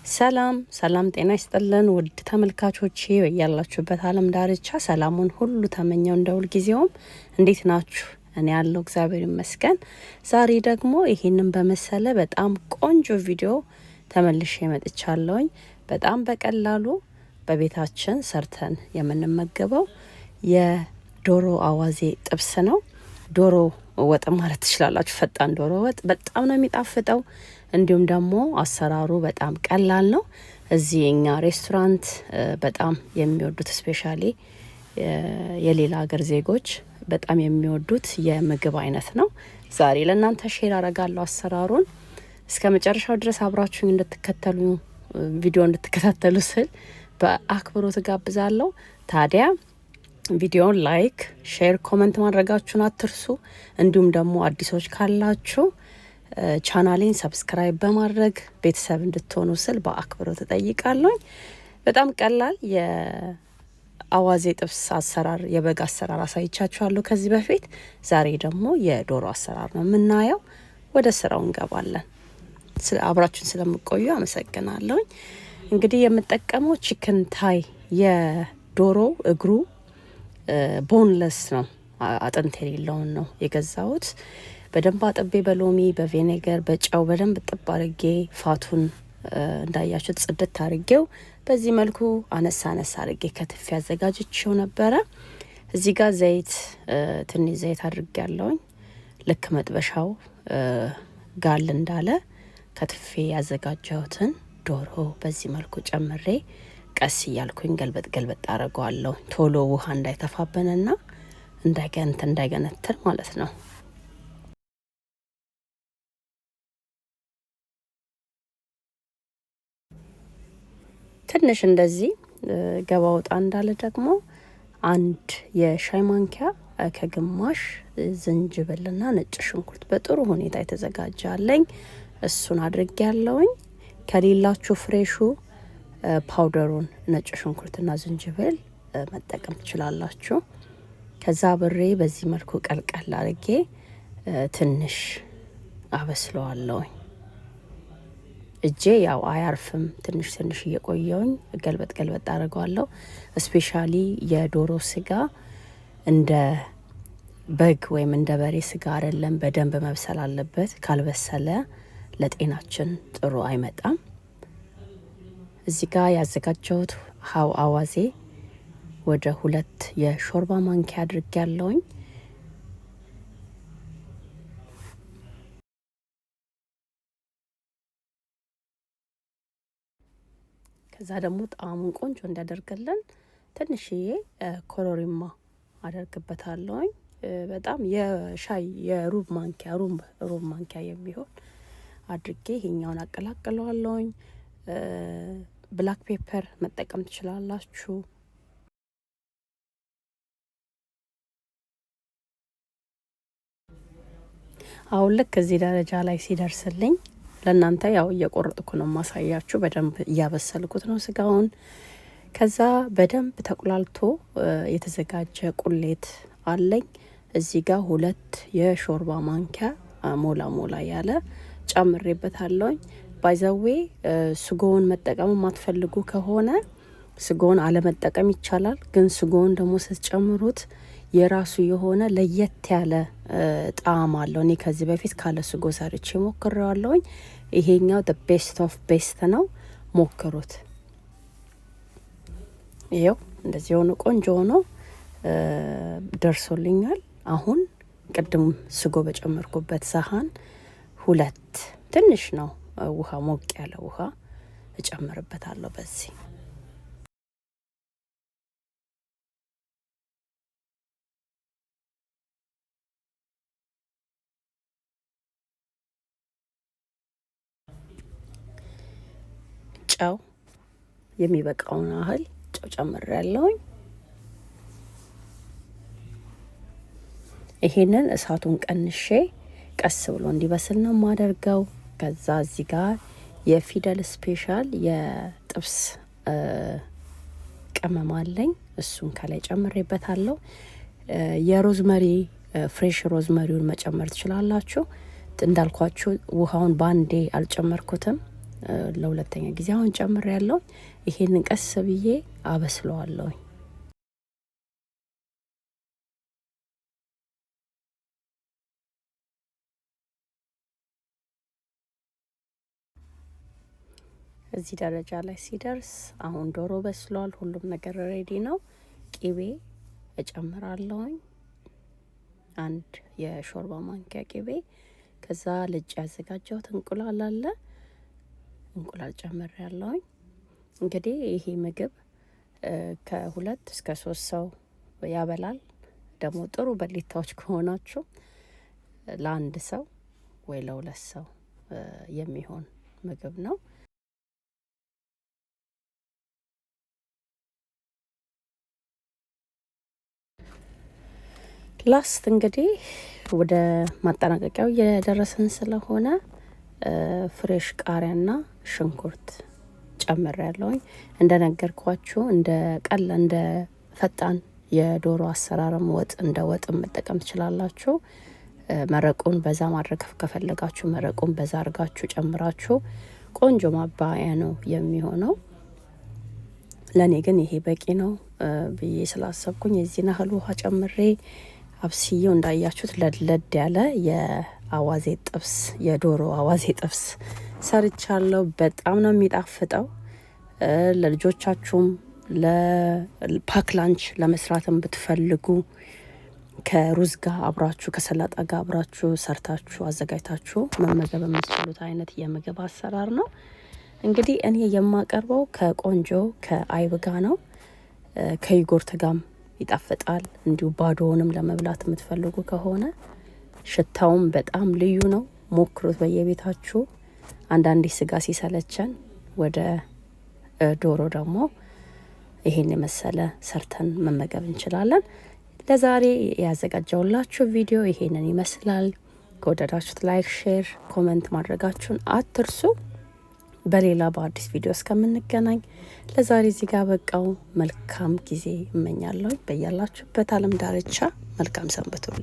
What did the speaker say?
ሰላም ሰላም ጤና ይስጥልን ውድ ተመልካቾቼ ያላችሁበት ዓለም ዳርቻ ሰላሙን ሁሉ ተመኘው እንደውል ጊዜውም እንዴት ናችሁ? እኔ ያለው እግዚአብሔር ይመስገን። ዛሬ ደግሞ ይሄንን በመሰለ በጣም ቆንጆ ቪዲዮ ተመልሼ መጥቻለሁኝ። በጣም በቀላሉ በቤታችን ሰርተን የምንመገበው የዶሮ አዋዜ ጥብስ ነው። ዶሮ ወጥ ማለት ትችላላችሁ። ፈጣን ዶሮ ወጥ በጣም ነው የሚጣፍጠው። እንዲሁም ደግሞ አሰራሩ በጣም ቀላል ነው። እዚህ እኛ ሬስቶራንት በጣም የሚወዱት ስፔሻሊ የሌላ ሀገር ዜጎች በጣም የሚወዱት የምግብ አይነት ነው። ዛሬ ለእናንተ ሼር አረጋለሁ አሰራሩን። እስከ መጨረሻው ድረስ አብራችሁኝ እንድትከተሉ ቪዲዮ እንድትከታተሉ ስል በአክብሮት ጋብዛለሁ። ታዲያ ቪዲዮውን ላይክ፣ ሼር፣ ኮመንት ማድረጋችሁን አትርሱ። እንዲሁም ደግሞ አዲሶች ካላችሁ ቻናሌን ሰብስክራይብ በማድረግ ቤተሰብ እንድትሆኑ ስል በአክብሮት እጠይቃለሁ። በጣም ቀላል የአዋዜ ጥብስ አሰራር የበግ አሰራር አሳይቻችኋለሁ ከዚህ በፊት። ዛሬ ደግሞ የዶሮ አሰራር ነው የምናየው። ወደ ስራው እንገባለን። አብራችሁን ስለምቆዩ አመሰግናለሁ። እንግዲህ የምጠቀመው ቺክን ታይ የዶሮ እግሩ ቦንለስ ነው፣ አጥንት የሌለውን ነው የገዛሁት። በደንብ አጥቤ በሎሚ በቪኔገር በጨው በደንብ ጥብ አርጌ ፋቱን እንዳያችሁት ጽድት አርጌው በዚህ መልኩ አነሳ አነሳ አርጌ ከትፌ አዘጋጅቼው ነበረ። እዚህ ጋር ዘይት ትንሽ ዘይት አድርጌ ያለውኝ ልክ መጥበሻው ጋል እንዳለ ከትፌ ያዘጋጀሁትን ዶሮ በዚህ መልኩ ጨምሬ ቀስ እያልኩኝ ገልበጥ ገልበጥ አረገዋለሁ። ቶሎ ውሃ እንዳይተፋበንና እንዳይገነትር ማለት ነው። ትንሽ እንደዚህ ገባ ወጣ እንዳለ ደግሞ አንድ የሻይ ማንኪያ ከግማሽ ዝንጅብልና ነጭ ሽንኩርት በጥሩ ሁኔታ የተዘጋጀ አለኝ። እሱን አድርጌ ያለውኝ። ከሌላችሁ ፍሬሹ ፓውደሩን ነጭ ሽንኩርትና ዝንጅብል መጠቀም ትችላላችሁ። ከዛ ብሬ በዚህ መልኩ ቀልቀል አድርጌ ትንሽ አበስለዋለሁኝ። እጄ ያው አያርፍም። ትንሽ ትንሽ እየቆየውኝ ገልበጥ ገልበጥ አድርገዋለሁ። ስፔሻሊ የዶሮ ስጋ እንደ በግ ወይም እንደ በሬ ስጋ አይደለም፣ በደንብ መብሰል አለበት። ካልበሰለ ለጤናችን ጥሩ አይመጣም። እዚህ ጋር ያዘጋጀሁት አዋዜ ወደ 2 የሾርባ ማንኪያ አድርጌ ያለውኝ። ከዛ ደግሞ ጣዕሙን ቆንጆ እንዲያደርግልን ትንሽዬ ኮረሪማ አደርግበታለሁኝ። በጣም የሻይ የሩብ ማንኪያ የሚሆን አድርጌ ይሄኛውን አቀላቅለዋለሁኝ። ብላክ ፔፐር መጠቀም ትችላላችሁ። አሁን ልክ እዚህ ደረጃ ላይ ሲደርስልኝ ለእናንተ ያው እየቆረጥኩ ነው ማሳያችሁ። በደንብ እያበሰልኩት ነው ስጋውን። ከዛ በደንብ ተቁላልቶ የተዘጋጀ ቁሌት አለኝ። እዚህ ጋር 2 የሾርባ ማንኪያ ሞላ ሞላ ያለ ጨምሬበታለሁኝ። ባይዘዌ ስጎውን መጠቀም የማትፈልጉ ከሆነ ስጎውን አለመጠቀም ይቻላል። ግን ስጎውን ደግሞ ስትጨምሩት የራሱ የሆነ ለየት ያለ ጣዕም አለው። እኔ ከዚህ በፊት ካለ ስጎ ሰርቼ ሞክሬዋለሁኝ። ይሄኛው the best of best ነው፣ ሞክሩት። ይሄው እንደዚህ ሆኖ ቆንጆ ሆኖ ደርሶልኛል። አሁን ቅድም ስጎ በጨመርኩበት ሳህን 2 ትንሽ ነው ውሃ፣ ሞቅ ያለ ውሃ እጨምርበታለሁ። በዚህ ጨው የሚበቃውን ያህል ጨው ጨምሬያለሁኝ። ይሄንን እሳቱን ቀንሼ ቀስ ብሎ እንዲበስል ነው የማደርገው። ከዛ እዚህ ጋር የፊደል ስፔሻል የጥብስ ቅመም አለኝ። እሱን ከላይ ጨምሬበታለሁ። የሮዝመሪ ፍሬሽ ሮዝመሪውን መጨመር ትችላላችሁ። እንዳልኳችሁ ውሃውን ባንዴ አልጨመርኩትም። ለሁለተኛ ጊዜ አሁን ጨምሬያለሁ። ይሄንን ቀስ ብዬ አበስለዋለሁ። እዚህ ደረጃ ላይ ሲደርስ አሁን ዶሮ በስሏል። ሁሉም ነገር ሬዲ ነው። ቂቤ እጨምራለሁኝ፣ አንድ የሾርባ ማንኪያ ቂቤ። ከዛ ልጭ ያዘጋጀሁት እንቁላል አለ፣ እንቁላል ጨምሬያለሁኝ። እንግዲህ ይሄ ምግብ ከ2 እስከ 3 ሰው ያበላል። ደግሞ ጥሩ በሊታዎች ከሆናችሁ ለአንድ ሰው ወይ ለ2 ሰው የሚሆን ምግብ ነው። ላስት እንግዲህ ወደ ማጠናቀቂያው እየደረስን ስለሆነ ፍሬሽ ቃሪያና ሽንኩርት ጨምሬያለሁኝ። እንደነገርኳችሁ እንደ ፈጣን የዶሮ አሰራርም ወጥ እንደ ወጥም መጠቀም ትችላላችሁ። መረቁን በዛ ማድረግ ከፈለጋችሁ መረቁን በዛ አድርጋችሁ ጨምራችሁ ቆንጆ ማባያ ነው የሚሆነው። ለኔ ግን ይሄ በቂ ነው ብዬ ስላሰብኩኝ የዚህን ያህል ውሃ ጨምሬ አብስዬው እንዳያችሁት ለድለድ ያለ የአዋዜ ጥብስ የዶሮ አዋዜ ጥብስ ሰርቻለሁ። በጣም ነው የሚጣፍጠው። ለልጆቻችሁም ለፓክ ላንች ለመስራትም ብትፈልጉ ከሩዝ ጋር አብራችሁ ከሰላጣ ጋር አብራችሁ ሰርታችሁ አዘጋጅታችሁ መመገብ የምትችሉት አይነት የምግብ አሰራር ነው። እንግዲህ እኔ የማቀርበው ከቆንጆ ከአይብ ጋር ነው። ከይጎርት ጋም ይጣፍጣል። እንዲሁ ባዶውንም ለመብላት የምትፈልጉ ከሆነ ሽታውም በጣም ልዩ ነው። ሞክሩት በየቤታችሁ። አንዳንዴ ስጋ ሲሰለቸን ወደ ዶሮ ደግሞ ይሄን የመሰለ ሰርተን መመገብ እንችላለን። ለዛሬ ያዘጋጀውላችሁ ቪዲዮ ይሄንን ይመስላል። ከወደዳችሁት ላይክ፣ ሼር፣ ኮሜንት ማድረጋችሁን አትርሱ። በሌላ በአዲስ ቪዲዮ እስከምንገናኝ ለዛሬ እዚህ ጋር በቃው። መልካም ጊዜ እመኛለሁ። በያላችሁበት ዓለም ዳርቻ መልካም ሰንብቱልኝ።